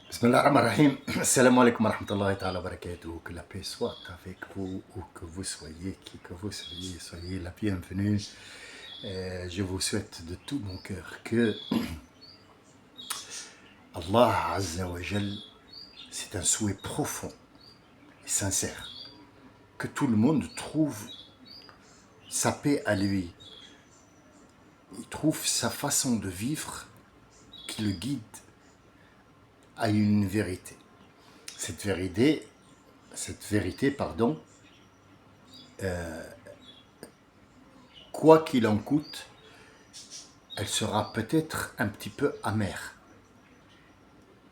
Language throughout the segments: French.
Bismillah ar-Rahman ar-Rahim. Assalamu alaikum wa rahmatullahi ta'ala wa barakatuh. Que la paix soit avec vous, où que vous soyez, qui que vous soyez, soyez la bienvenue. Je vous souhaite de tout mon cœur que Allah Azza wa Jal, c'est un souhait profond et sincère, que tout le monde trouve sa paix à lui. Il trouve sa façon de vivre qui le guide à une vérité. Cette vérité, quoi qu'il en coûte, elle sera peut-être un petit peu amère,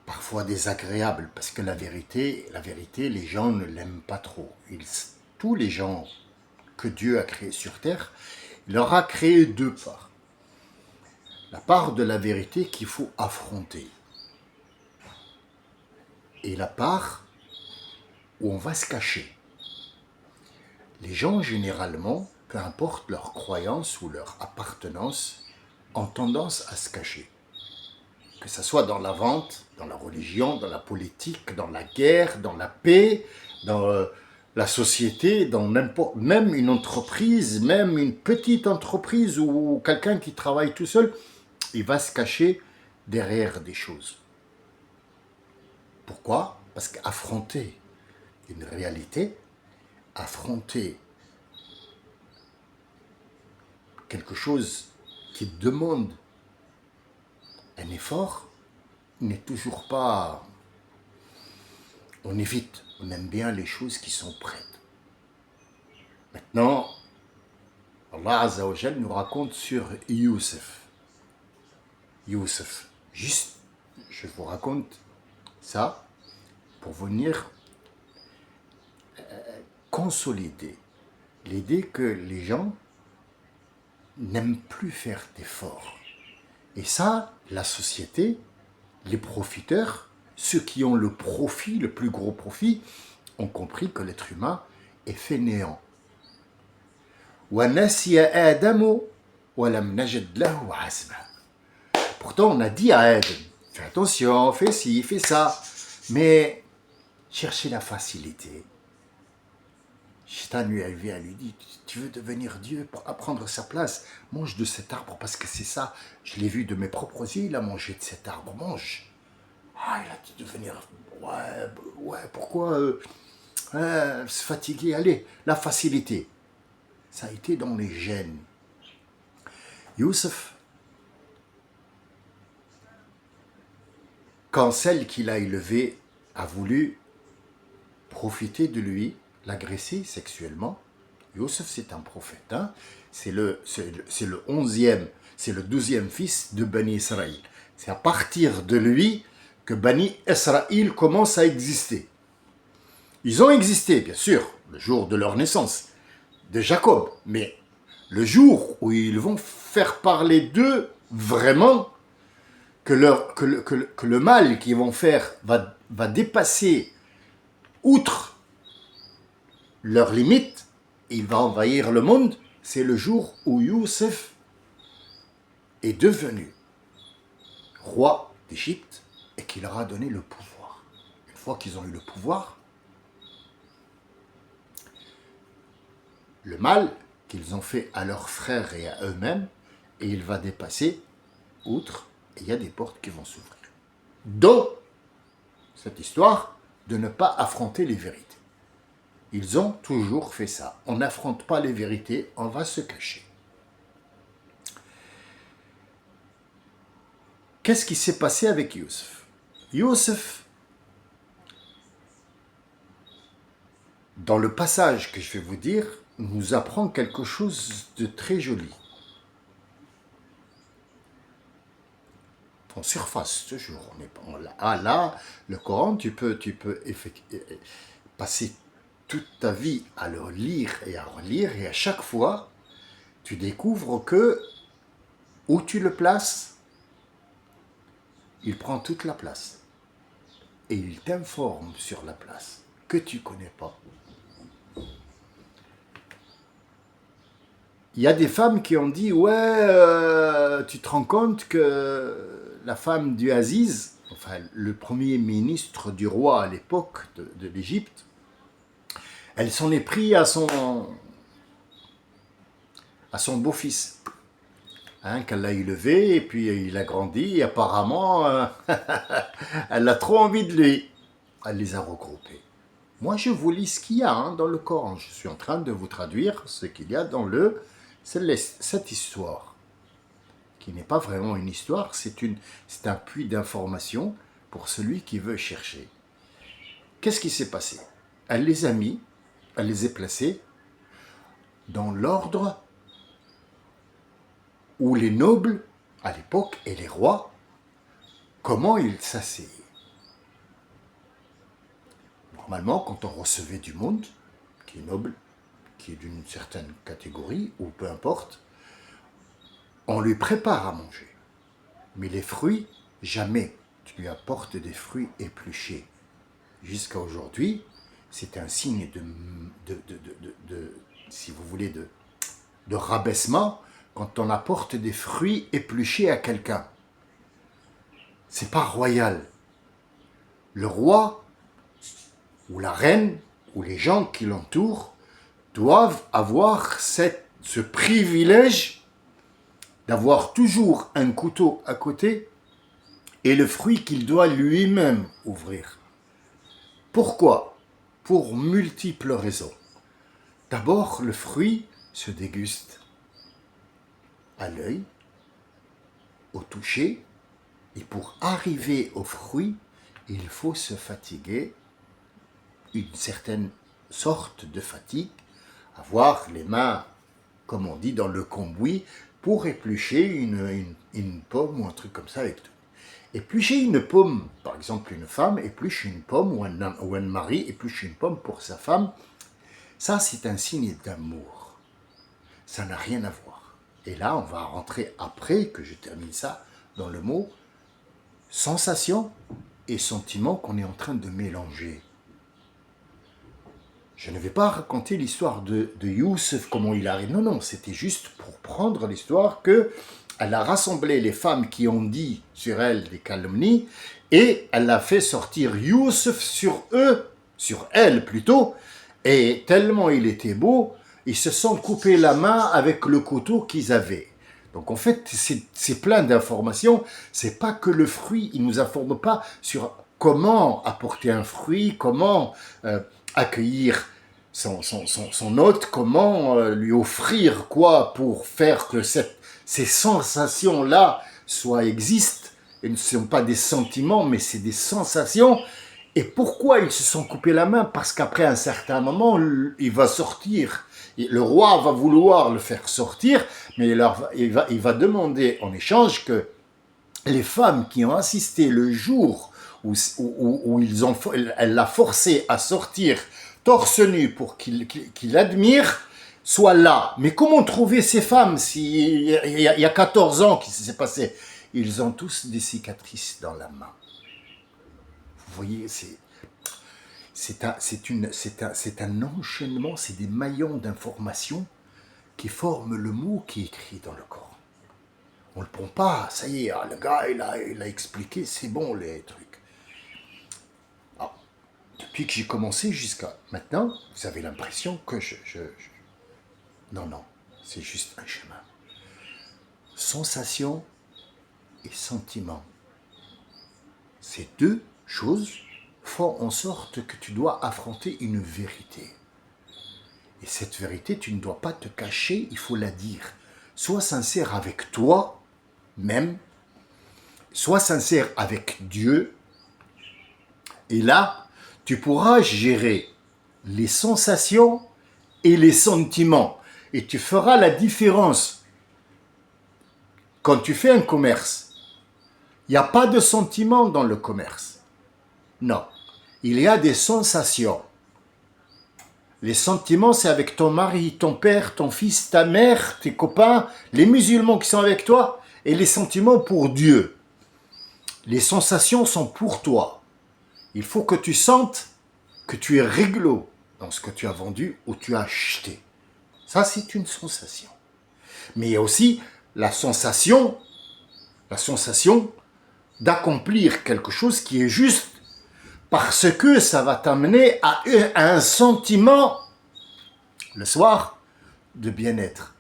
parfois désagréable, parce que la vérité, les gens ne l'aiment pas trop. Tous les gens que Dieu a créés sur terre, il leur a créé deux parts. La part de la vérité qu'il faut affronter, et la part où on va se cacher. Les gens, généralement, peu importe leur croyance ou leur appartenance, ont tendance à se cacher. Que ce soit dans la vente, dans la religion, dans la politique, dans la guerre, dans la paix, dans la société, dans n'importe, même une entreprise, même une petite entreprise ou quelqu'un qui travaille tout seul, il va se cacher derrière des choses. Pourquoi? Parce qu'affronter une réalité, affronter quelque chose qui demande un effort, n'est toujours pas... On évite, on aime bien les choses qui sont prêtes. Maintenant, Allah Azza wa Jal nous raconte sur Youssef. Youssef, juste, je vous raconte ça pour venir consolider l'idée que les gens n'aiment plus faire d'efforts. Et ça, la société, les profiteurs, ceux qui ont le profit, le plus gros profit, ont compris que l'être humain est fainéant. Pourtant, on a dit à Adam, fais attention, fais ci, fais ça, mais cherchez la facilité. Shaitan lui dit, tu veux devenir Dieu pour apprendre sa place, mange de cet arbre parce que c'est ça, je l'ai vu de mes propres yeux, il a mangé de cet arbre, mange. Ah, il a dit devenir, ouais, pourquoi se fatiguer, allez, la facilité. Ça a été dans les gènes. Youssef, quand celle qu'il a élevée a voulu profiter de lui, l'agresser sexuellement, Youssef c'est un prophète, hein? C'est le 11e, c'est le 12e fils de Bani Israël. C'est à partir de lui que Bani Israël commence à exister. Ils ont existé, bien sûr, le jour de leur naissance, de Jacob, mais le jour où ils vont faire parler d'eux vraiment, que le mal qu'ils vont faire va dépasser outre leurs limites, il va envahir le monde, c'est le jour où Youssef est devenu roi d'Égypte et qu'il leur a donné le pouvoir. Une fois qu'ils ont eu le pouvoir, le mal qu'ils ont fait à leurs frères et à eux-mêmes, et il va dépasser outre, et il y a des portes qui vont s'ouvrir. Dont cette histoire de ne pas affronter les vérités. Ils ont toujours fait ça. On n'affronte pas les vérités, on va se cacher. Qu'est-ce qui s'est passé avec Youssef? Youssef, dans le passage que je vais vous dire, nous apprend quelque chose de très joli. En surface, toujours. Là, le Coran, tu peux passer toute ta vie à le lire, et à chaque fois, tu découvres que où tu le places, il prend toute la place. Et il t'informe sur la place que tu ne connais pas. Il y a des femmes qui ont dit, ouais, tu te rends compte que la femme du Aziz, enfin le premier ministre du roi à l'époque de l'Égypte, elle s'en est pris à son beau-fils, hein, qu'elle l'a élevé, et puis il a grandi, et apparemment, elle a trop envie de lui. Elle les a regroupés. Moi, je vous lis ce qu'il y a hein, dans le Coran. Je suis en train de vous traduire ce qu'il y a dans cette histoire, qui n'est pas vraiment une histoire, c'est un puits d'information pour celui qui veut chercher. Qu'est-ce qui s'est passé? Elle les a mis, elle les a placés dans l'ordre où les nobles, à l'époque, et les rois, comment ils s'asseyaient. Normalement, quand on recevait du monde, qui est noble, qui est d'une certaine catégorie, ou peu importe, on lui prépare à manger. Mais les fruits, jamais. Tu lui apportes des fruits épluchés. Jusqu'à aujourd'hui, c'est un signe si vous voulez, de rabaissement quand on apporte des fruits épluchés à quelqu'un. C'est pas royal. Le roi, ou la reine, ou les gens qui l'entourent, doivent avoir ce privilège d'avoir toujours un couteau à côté et le fruit qu'il doit lui-même ouvrir. Pourquoi? Pour multiples raisons. D'abord, le fruit se déguste à l'œil, au toucher, et pour arriver au fruit, il faut se fatiguer, une certaine sorte de fatigue, avoir les mains, comme on dit, dans le cambouis, pour éplucher une pomme ou un truc comme ça avec tout. Éplucher une pomme, par exemple une femme épluche une pomme, ou un mari épluche une pomme pour sa femme, ça c'est un signe d'amour. Ça n'a rien à voir. Et là, on va rentrer, après que je termine ça, dans le mot sensation et sentiment qu'on est en train de mélanger. Je ne vais pas raconter l'histoire de Youssef, comment il arrive. Non, non, c'était juste pour prendre l'histoire qu'elle a rassemblé les femmes qui ont dit sur elle des calomnies et elle a fait sortir Youssef sur eux, sur elle plutôt, et tellement il était beau, ils se sont coupés la main avec le couteau qu'ils avaient. Donc en fait, c'est plein d'informations. C'est pas que le fruit, il nous informe pas sur comment apporter un fruit, comment accueillir son hôte, comment lui offrir quoi pour faire que ces sensations-là existent. Et ne sont pas des sentiments, mais c'est des sensations. Et pourquoi ils se sont coupés la main? Parce qu'après un certain moment, il va sortir. Et le roi va vouloir le faire sortir, mais il va demander en échange que les femmes qui ont assisté le jour où elle l'a forcé à sortir torse nu pour qu'il admire, soient là. Mais comment trouver ces femmes s'il y a 14 ans qui s'est passé? Ils ont tous des cicatrices dans la main. Vous voyez, c'est un enchaînement, c'est des maillons d'informations qui forment le mot qui est écrit dans le Coran. On ne le prend pas, ça y est, le gars il a expliqué, c'est bon les trucs. Alors, depuis que j'ai commencé jusqu'à maintenant, vous avez l'impression que Non, non, c'est juste un chemin. Sensation et sentiment. Ces deux choses font en sorte que tu dois affronter une vérité. Et cette vérité, tu ne dois pas te cacher, il faut la dire. Sois sincère avec toi-même, sois sincère avec Dieu, et là, tu pourras gérer les sensations et les sentiments. Et tu feras la différence. Quand tu fais un commerce, il n'y a pas de sentiments dans le commerce. Non, il y a des sensations. Les sentiments, c'est avec ton mari, ton père, ton fils, ta mère, tes copains, les musulmans qui sont avec toi, et les sentiments pour Dieu. Les sensations sont pour toi. Il faut que tu sentes que tu es réglo dans ce que tu as vendu ou tu as acheté. Ça, c'est une sensation. Mais il y a aussi la sensation d'accomplir quelque chose qui est juste parce que ça va t'amener à un sentiment, le soir, de bien-être.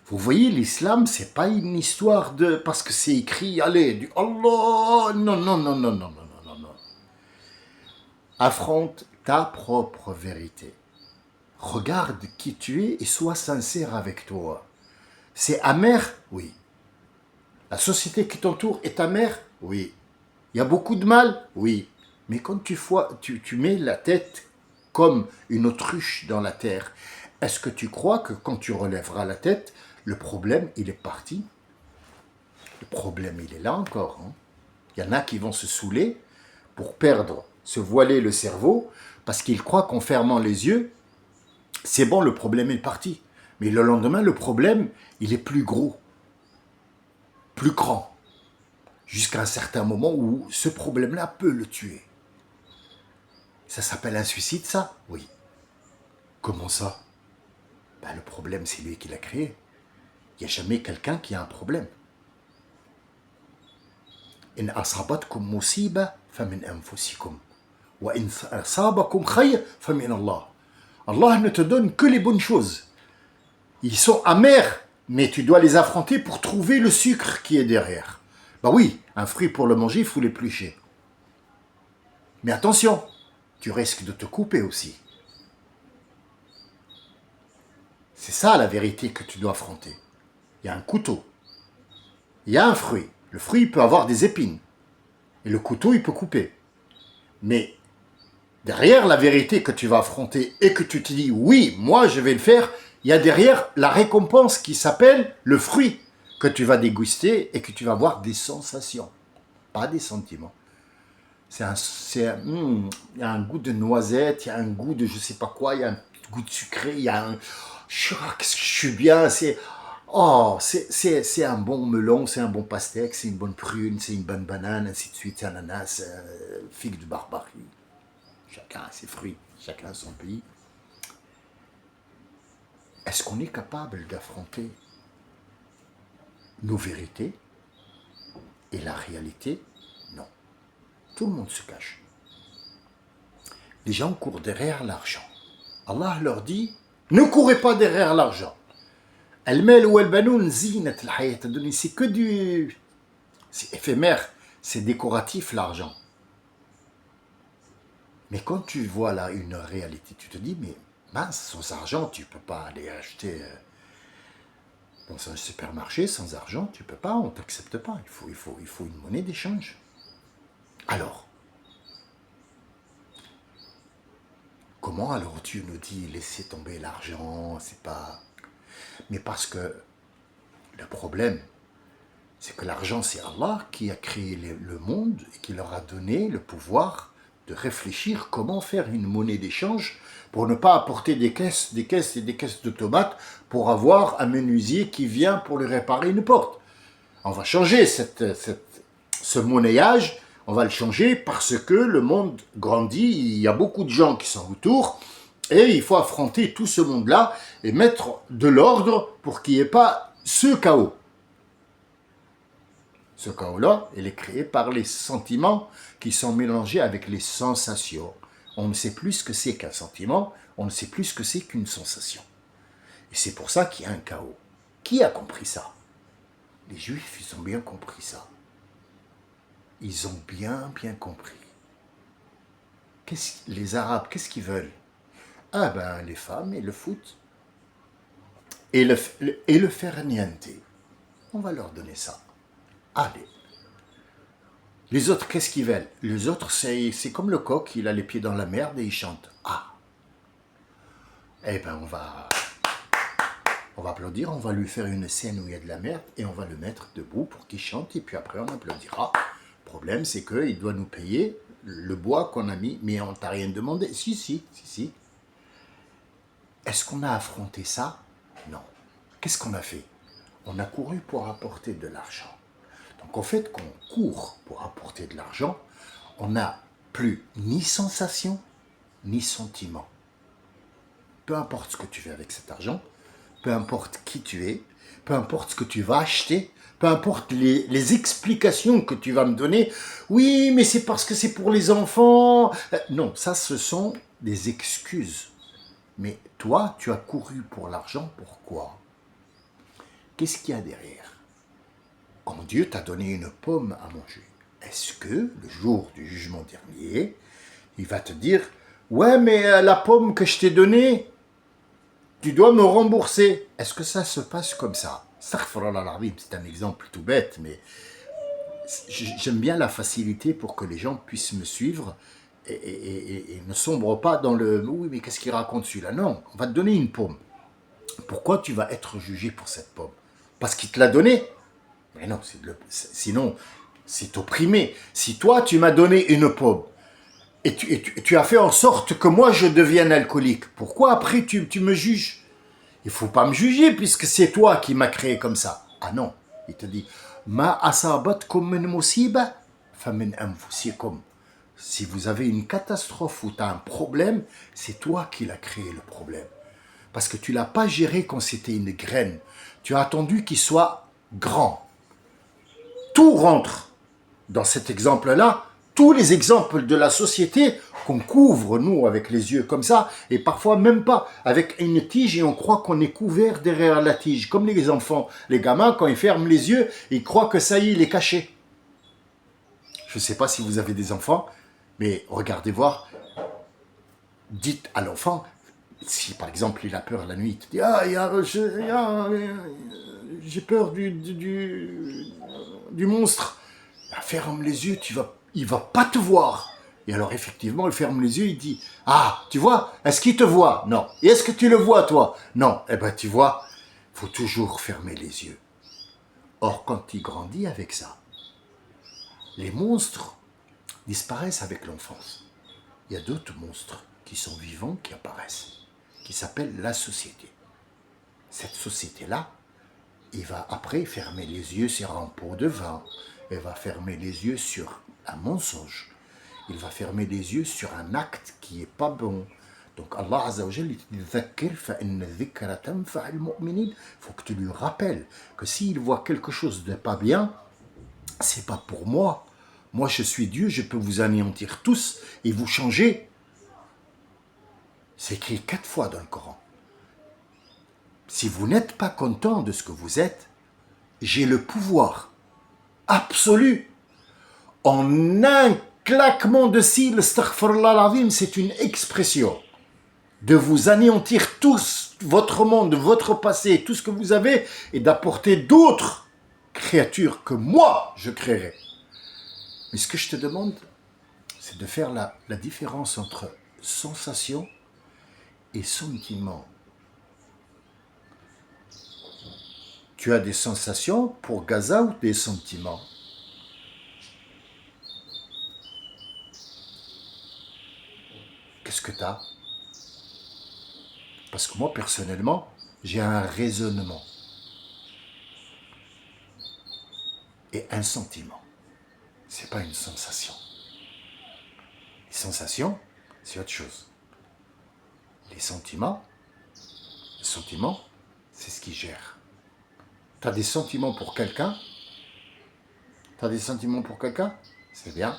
Vous voyez, l'islam, c'est pas une histoire de... Parce que c'est écrit, allez, du Allah, non, non, non, non, non, non, non, non, non. Affronte ta propre vérité. Regarde qui tu es et sois sincère avec toi. C'est amer? Oui. La société qui t'entoure est amère? Oui. Il y a beaucoup de mal? Oui. Mais quand tu mets la tête comme une autruche dans la terre, est-ce que tu crois que quand tu relèveras la tête, le problème, il est parti? Le problème, il est là encore. Hein. Il y en a qui vont se saouler pour perdre, se voiler le cerveau, parce qu'ils croient qu'en fermant les yeux, c'est bon, le problème est parti. Mais le lendemain, le problème, il est plus gros, plus grand, jusqu'à un certain moment où ce problème-là peut le tuer. Ça s'appelle un suicide, ça? Oui. Comment ça? Ben, le problème, c'est lui qui l'a créé. Il n'y a jamais quelqu'un qui a un problème. In asabatkum musiba famin anfusikum. Wa in asabakum khayr famin Allah. Allah ne te donne que les bonnes choses. Ils sont amers, mais tu dois les affronter pour trouver le sucre qui est derrière. Ben oui, un fruit pour le manger, il faut l'éplucher. Mais attention, tu risques de te couper aussi. C'est ça la vérité que tu dois affronter. Il y a un couteau. Il y a un fruit. Le fruit peut avoir des épines. Et le couteau, il peut couper. Mais derrière la vérité que tu vas affronter et que tu te dis, oui, moi je vais le faire, il y a derrière la récompense qui s'appelle le fruit que tu vas déguster et que tu vas avoir des sensations, pas des sentiments. Il y a un goût de noisette, il y a un goût de je sais pas quoi, il y a un goût de sucré, il y a un... Qu'est-ce que je suis bien, c'est un bon melon, c'est un bon pastèque, c'est une bonne prune, c'est une bonne banane, ainsi de suite, ananas, figue de barbarie. Chacun a ses fruits, chacun a son pays. Est-ce qu'on est capable d'affronter nos vérités et la réalité? Non. Tout le monde se cache. Les gens courent derrière l'argent. Allah leur dit, ne courez pas derrière l'argent. Al-mal wal banoun zinat al-hayat ad-dunya. C'est que du... C'est éphémère, c'est décoratif l'argent. Mais quand tu vois là une réalité, tu te dis, mais mince, sans argent, tu ne peux pas aller acheter dans un supermarché. Sans argent, tu ne peux pas, on ne t'accepte pas. Il faut une monnaie d'échange. Alors, comment alors Dieu nous dit, laissez tomber l'argent, c'est pas... Mais parce que le problème, c'est que l'argent, c'est Allah qui a créé le monde et qui leur a donné le pouvoir de réfléchir comment faire une monnaie d'échange pour ne pas apporter des caisses et des caisses de tomates pour avoir un menuisier qui vient pour lui réparer une porte. On va changer ce monnayage, on va le changer parce que le monde grandit, il y a beaucoup de gens qui sont autour et il faut affronter tout ce monde-là et mettre de l'ordre pour qu'il n'y ait pas ce chaos. Ce chaos-là, il est créé par les sentiments qui sont mélangés avec les sensations. On ne sait plus ce que c'est qu'un sentiment, on ne sait plus ce que c'est qu'une sensation. Et c'est pour ça qu'il y a un chaos. Qui a compris ça? Les Juifs, ils ont bien compris ça. Ils ont bien compris. Les Arabes, qu'est-ce qu'ils veulent? Ah ben, les femmes et le foot. Et le faire niente. On va leur donner ça. Allez. Les autres, qu'est-ce qu'ils veulent? Les autres, c'est comme le coq, il a les pieds dans la merde et il chante. Ah. Eh ben, on va applaudir, on va lui faire une scène où il y a de la merde et on va le mettre debout pour qu'il chante et puis après on applaudira. Le problème, c'est qu'il doit nous payer le bois qu'on a mis, mais on t'a rien demandé. Si. Est-ce qu'on a affronté ça? Non. Qu'est-ce qu'on a fait? On a couru pour apporter de l'argent. Donc en fait, quand on court pour apporter de l'argent, on n'a plus ni sensation, ni sentiment. Peu importe ce que tu fais avec cet argent, peu importe qui tu es, peu importe ce que tu vas acheter, peu importe les explications que tu vas me donner. Oui, mais c'est parce que c'est pour les enfants. Non, ça, ce sont des excuses. Mais toi, tu as couru pour l'argent, pourquoi? Qu'est-ce qu'il y a derrière? Quand Dieu t'a donné une pomme à manger, est-ce que le jour du jugement dernier, il va te dire, ouais, mais la pomme que je t'ai donnée, tu dois me rembourser. Est-ce que ça se passe comme ça? Astaghfirullah, c'est un exemple tout bête, mais j'aime bien la facilité pour que les gens puissent me suivre et ne sombrent pas dans le oui, mais qu'est-ce qu'il raconte celui-là? Non, on va te donner une pomme. Pourquoi tu vas être jugé pour cette pomme? Parce qu'il te l'a donnée? Mais non, sinon, c'est opprimé. Si toi, tu m'as donné une pomme et tu as fait en sorte que moi, je devienne alcoolique, pourquoi après tu me juges? Il ne faut pas me juger puisque c'est toi qui m'as créé comme ça. Ah non, il te dit Ma asabatkum min musiba famin anfusikum. Si vous avez une catastrophe ou tu as un problème, c'est toi qui l'as créé le problème. Parce que tu ne l'as pas géré quand c'était une graine. Tu as attendu qu'il soit grand. Tout rentre dans cet exemple-là. Tous les exemples de la société qu'on couvre, nous, avec les yeux comme ça, et parfois même pas, avec une tige, et on croit qu'on est couvert derrière la tige. Comme les enfants, les gamins, quand ils ferment les yeux, ils croient que ça y est, il est caché. Je ne sais pas si vous avez des enfants, mais regardez voir, dites à l'enfant, si par exemple il a peur la nuit, il te dit « Ah, j'ai peur du monstre ». Ferme les yeux, il va pas te voir. Et alors effectivement, il ferme les yeux, il dit « Ah, tu vois, est-ce qu'il te voit? Non. Et est-ce que tu le vois, toi? Non. Eh bien, tu vois, il faut toujours fermer les yeux. » Or, quand il grandit avec ça, les monstres disparaissent avec l'enfance. Il y a d'autres monstres qui sont vivants, qui apparaissent, qui s'appellent la société. Cette société-là, il va après fermer les yeux sur un pot de vin, il va fermer les yeux sur un mensonge, il va fermer les yeux sur un acte qui n'est pas bon. Donc Allah Azza wa Jalla dit il faut que tu lui rappelles que s'il voit quelque chose de pas bien, c'est pas pour moi. Moi je suis Dieu, je peux vous anéantir tous et vous changer. C'est écrit 4 fois dans le Coran. Si vous n'êtes pas content de ce que vous êtes, j'ai le pouvoir absolu. En un claquement de cils, astaghfirullah al-azim, c'est une expression de vous anéantir tous, votre monde, votre passé, tout ce que vous avez, et d'apporter d'autres créatures que moi, je créerai. Mais ce que je te demande, c'est de faire la différence entre sensation et sentiment. Tu as des sensations pour Gaza ou des sentiments? Qu'est-ce que tu as? Parce que moi, personnellement, j'ai un raisonnement et un sentiment. Ce n'est pas une sensation. Les sensations, c'est autre chose. Les sentiments, c'est ce qui gère. Tu as des sentiments pour quelqu'un? C'est bien.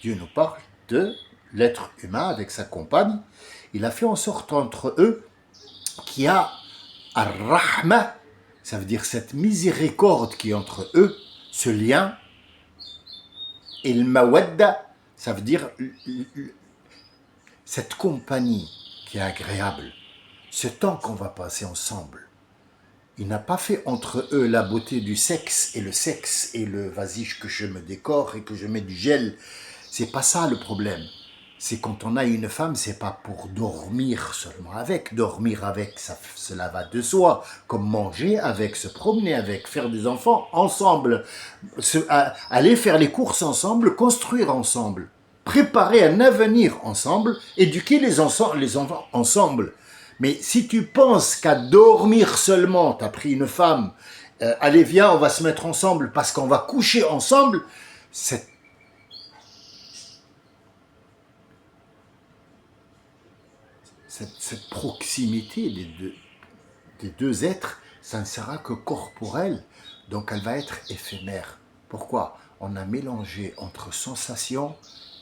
Dieu nous parle de l'être humain avec sa compagne. Il a fait en sorte entre eux qu'il y a ar-rahma, ça veut dire cette miséricorde qui est entre eux, ce lien, et le mawadda, ça veut dire cette compagnie qui est agréable, ce temps qu'on va passer ensemble. Il n'a pas fait entre eux la beauté du sexe et le vas-y que je me décore et que je mets du gel. C'est pas ça le problème. C'est quand on a une femme, c'est pas pour dormir seulement avec. Dormir avec, cela va de soi. Comme manger avec, se promener avec, faire des enfants ensemble, aller faire les courses ensemble, construire ensemble, préparer un avenir ensemble, éduquer les enfants ensemble. Mais si tu penses qu'à dormir seulement, tu as pris une femme, allez viens, on va se mettre ensemble parce qu'on va coucher ensemble, cette proximité des deux êtres, ça ne sera que corporel, donc elle va être éphémère. Pourquoi? On a mélangé entre sensation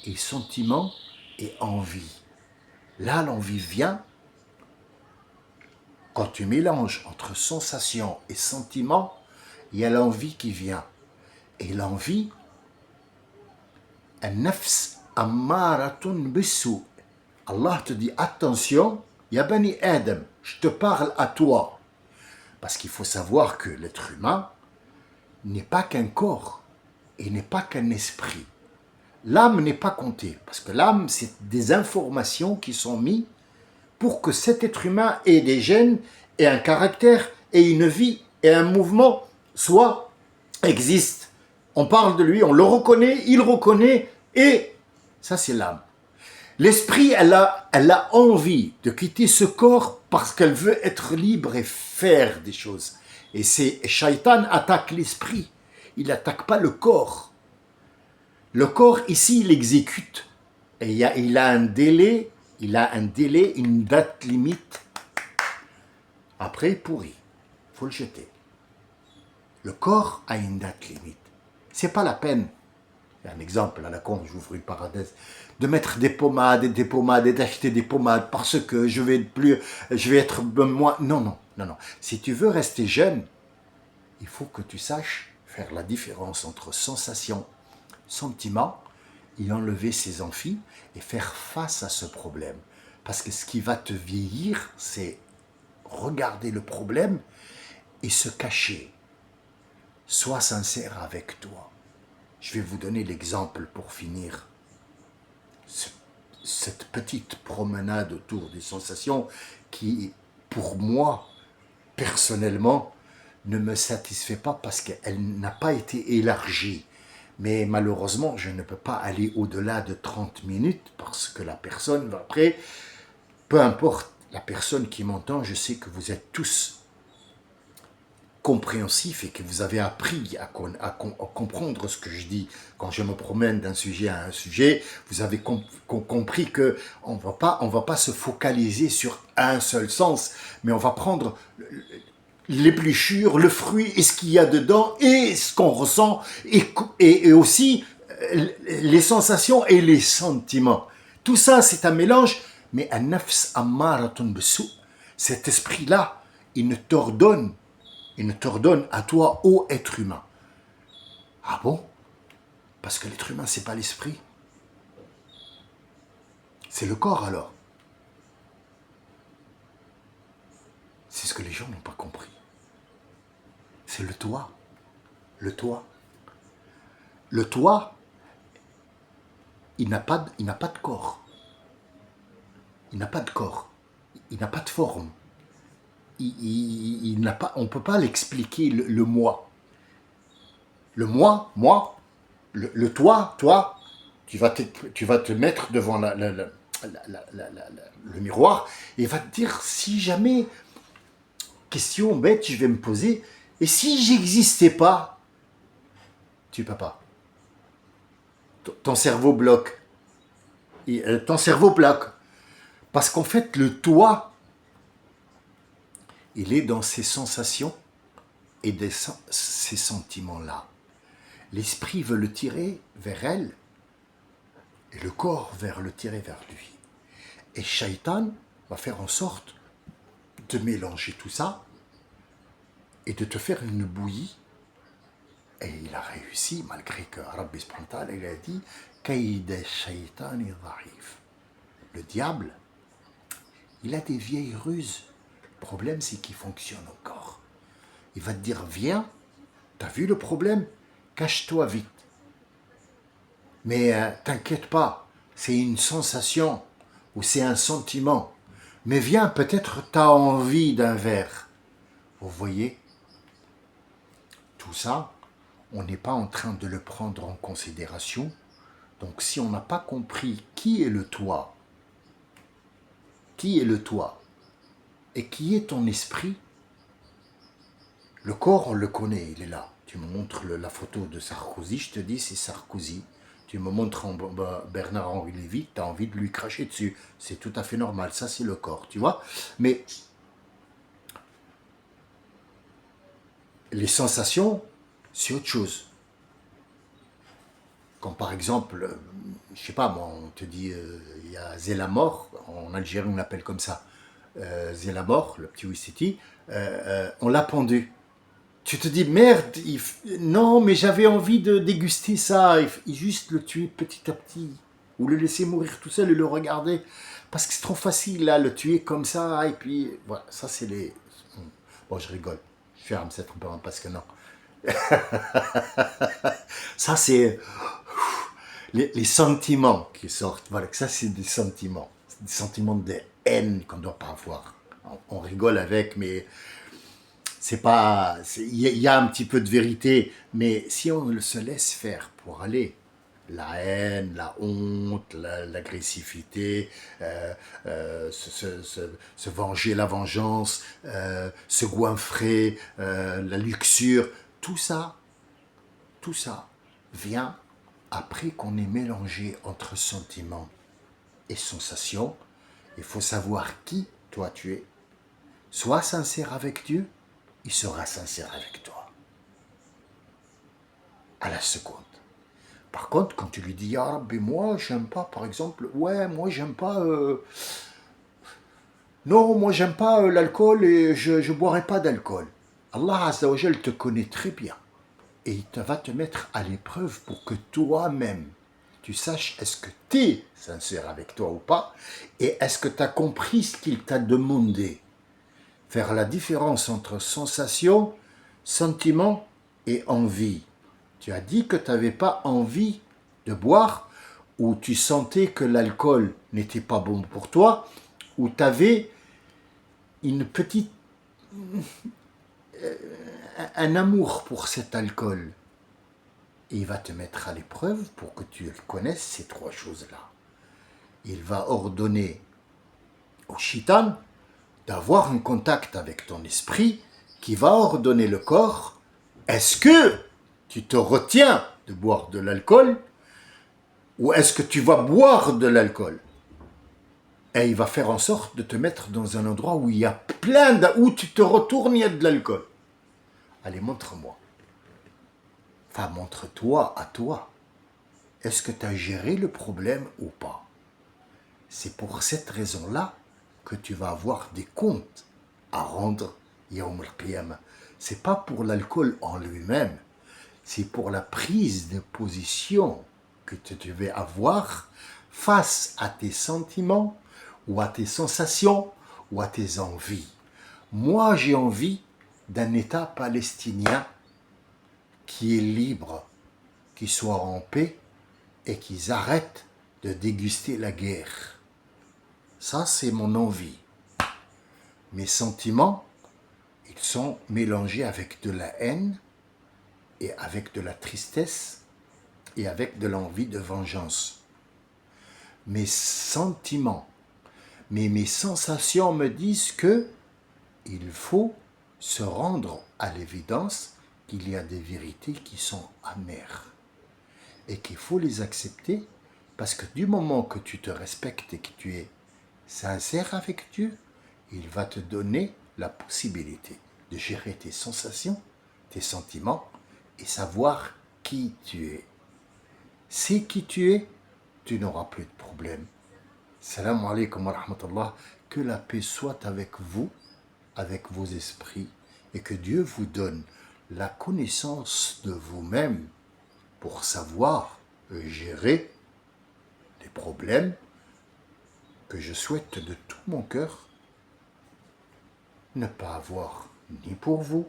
et sentiment et envie. Là, l'envie vient. Quand tu mélanges entre sensation et sentiment, il y a l'envie qui vient. Et l'envie, an-nafs ammaratun bis-sou. Allah te dit attention, ya bani Adam, je te parle à toi. Parce qu'il faut savoir que l'être humain n'est pas qu'un corps et n'est pas qu'un esprit. L'âme n'est pas comptée, parce que l'âme, c'est des informations qui sont mises pour que cet être humain ait des gènes, ait un caractère, ait une vie, et un mouvement, soit existe. On parle de lui, on le reconnaît, il reconnaît, et ça c'est l'âme. L'esprit, elle a envie de quitter ce corps parce qu'elle veut être libre et faire des choses. Et Shaitan attaque l'esprit, il n'attaque pas le corps. Le corps, ici, il exécute. Et il a un délai, une date limite. Après, pourri. Il faut le jeter. Le corps a une date limite. C'est pas la peine. Il y a un exemple à la con, j'ouvre une parenthèse, de mettre des pommades et d'acheter des pommades parce que je vais être moins. Non. Si tu veux rester jeune, il faut que tu saches faire la différence entre sensation, sentiment, et enlever ses amphis et faire face à ce problème. Parce que ce qui va te vieillir, c'est regarder le problème et se cacher. Sois sincère avec toi. Je vais vous donner l'exemple pour finir. Cette petite promenade autour des sensations qui, pour moi, personnellement, ne me satisfait pas parce qu'elle n'a pas été élargie. Mais malheureusement, je ne peux pas aller au-delà de 30 minutes parce que la personne va après, peu importe la personne qui m'entend, je sais que vous êtes tous compréhensifs et que vous avez appris à comprendre ce que je dis. Quand je me promène d'un sujet à un sujet, vous avez compris qu'on ne va pas se focaliser sur un seul sens, mais on va prendre l'épluchure, le fruit et ce qu'il y a dedans et ce qu'on ressent et aussi les sensations et les sentiments. Tout ça, c'est un mélange, mais un nafs ammaratun bis-sou, cet esprit-là, il ne t'ordonne à toi, ô être humain. Ah bon? Parce que l'être humain, c'est pas l'esprit. C'est le corps alors. C'est ce que les gens n'ont pas compris. C'est le toi. Le toi. Le toi, il n'a pas de corps. Il n'a pas de corps. Il n'a pas de forme. Il n'a pas, on ne peut pas l'expliquer, le moi. Le moi, le toi, tu vas te mettre devant le miroir et va te dire, si jamais, question bête, je vais me poser, et si j'existais pas, tu peux pas. Ton cerveau bloque. Ton cerveau bloque. Parce qu'en fait, le toi, il est dans ses sensations et ces sentiments-là. L'esprit veut le tirer vers elle et le corps veut le tirer vers lui. Et Shaitan va faire en sorte de mélanger tout ça et de te faire une bouillie. Et il a réussi, malgré que Rabbi subhanahu wa ta'ala, il a dit « Kaïd shaitani dha'if ». Le diable, il a des vieilles ruses. Le problème, c'est qu'il fonctionne encore. Il va te dire, viens, t'as vu le problème? Cache-toi vite. Mais t'inquiète pas, c'est une sensation ou c'est un sentiment. Mais viens, peut-être t'as envie d'un verre. Vous voyez? Tout ça, on n'est pas en train de le prendre en considération. Donc si on n'a pas compris qui est le toi, et qui est ton esprit, le corps, on le connaît, il est là. Tu me montres la photo de Sarkozy, je te dis c'est Sarkozy. Tu me montres Bernard-Henri Lévy, tu as envie de lui cracher dessus. C'est tout à fait normal, ça c'est le corps, tu vois. Mais les sensations, c'est autre chose. Quand par exemple, je sais pas moi, on te dit, il y a Zelamor, en Algérie on l'appelle comme ça, Zelamor, le petit Wissiti, on l'a pendu. Tu te dis, merde, non, mais j'avais envie de déguster ça, et juste le tuer petit à petit, ou le laisser mourir tout seul et le regarder, parce que c'est trop facile, là, le tuer comme ça, et puis, voilà, ça c'est les... Bon, je rigole, je ferme cette parenthèse, parce que non. Ça c'est les sentiments qui sortent, voilà, ça c'est des sentiments de haine qu'on ne doit pas avoir. On rigole avec, mais c'est pas, il y a un petit peu de vérité, mais si on se laisse faire pour aller, la haine, la honte, l'agressivité, se venger, la vengeance, se goinfrer, la luxure, tout ça, tout ça vient après qu'on ait mélangé entre sentiments et sensations. Il faut savoir qui toi tu es. Sois sincère avec Dieu, il sera sincère avec toi. À la seconde. Par contre, quand tu lui dis, ah Rabbi, moi j'aime pas, par exemple, ouais, moi j'aime pas, non, moi j'aime pas l'alcool et je boirai pas d'alcool. Allah Azza wa Jal te connaît très bien et il va te mettre à l'épreuve pour que toi-même, tu saches est-ce que tu es sincère avec toi ou pas et est-ce que tu as compris ce qu'il t'a demandé. Faire la différence entre sensation, sentiment et envie. Tu as dit que tu n'avais pas envie de boire, ou tu sentais que l'alcool n'était pas bon pour toi, ou tu avais une petite, un amour pour cet alcool. Et il va te mettre à l'épreuve pour que tu connaisses ces trois choses-là. Il va ordonner au shaitan d'avoir un contact avec ton esprit qui va ordonner le corps. Est-ce que tu te retiens de boire de l'alcool ou est-ce que tu vas boire de l'alcool? Et il va faire en sorte de te mettre dans un endroit où il y a où tu te retournes, il y a de l'alcool. Allez, montre-moi. Enfin, montre-toi à toi. Est-ce que tu as géré le problème ou pas? C'est pour cette raison-là que tu vas avoir des comptes à rendre Yawm al-Qiyamah. C'est pas pour l'alcool en lui-même, c'est pour la prise de position que tu devais avoir face à tes sentiments ou à tes sensations ou à tes envies. Moi, j'ai envie d'un État palestinien qui est libre, qui soit en paix et qu'ils arrêtent de déguster la guerre. Ça, c'est mon envie. Mes sentiments, ils sont mélangés avec de la haine et avec de la tristesse et avec de l'envie de vengeance. Mes sentiments, mes sensations me disent que il faut se rendre à l'évidence qu'il y a des vérités qui sont amères et qu'il faut les accepter parce que du moment que tu te respectes et que tu es sincère avec Dieu, il va te donner la possibilité de gérer tes sensations, tes sentiments et savoir qui tu es. C'est qui tu es, tu n'auras plus de problème. Salam alaikum wa rahmatullah. Que la paix soit avec vous, avec vos esprits, et que Dieu vous donne la connaissance de vous-même pour savoir gérer les problèmes que je souhaite de tout mon cœur ne pas avoir ni pour vous,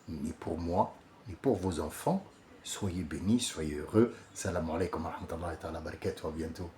ni pour moi, ni pour vos enfants. Soyez bénis, soyez heureux. Salam alaikum wa rahmatullahi wa barakatuh. À bientôt.